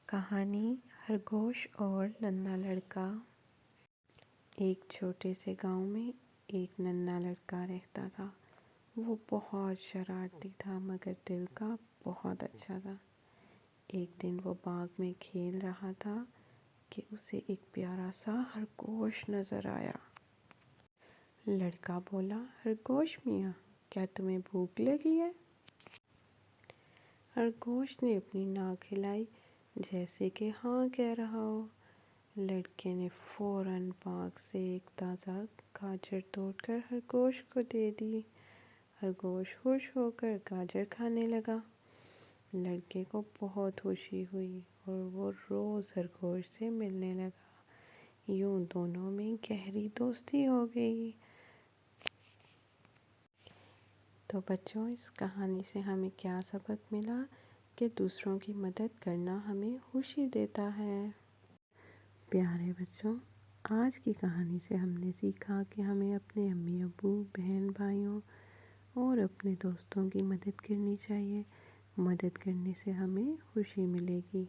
کہانی خرگوش اور ننھا لڑکا۔ ایک چھوٹے سے گاؤں میں ایک ننھا لڑکا رہتا تھا۔ وہ بہت شرارتی تھا مگر دل کا بہت اچھا تھا۔ ایک دن وہ باغ میں کھیل رہا تھا کہ اسے ایک پیارا سا خرگوش نظر آیا۔ لڑکا بولا، خرگوش میاں، کیا تمہیں بھوک لگی ہے؟ خرگوش نے اپنی ناک ہلائی جیسے کہ ہاں کہہ رہا ہو۔ لڑکے نے فوراً باغ سے ایک تازہ گاجر توڑ کر خرگوش کو دے دی۔ خرگوش خوش ہو کر گاجر کھانے لگا۔ لڑکے کو بہت خوشی ہوئی اور وہ روز خرگوش سے ملنے لگا۔ یوں دونوں میں گہری دوستی ہو گئی۔ تو بچوں، اس کہانی سے ہمیں کیا سبق ملا کہ دوسروں کی مدد کرنا ہمیں خوشی دیتا ہے۔ پیارے بچوں، آج کی کہانی سے ہم نے سیکھا کہ ہمیں اپنے امی ابو، بہن بھائیوں اور اپنے دوستوں کی مدد کرنی چاہیے۔ مدد کرنے سے ہمیں خوشی ملے گی۔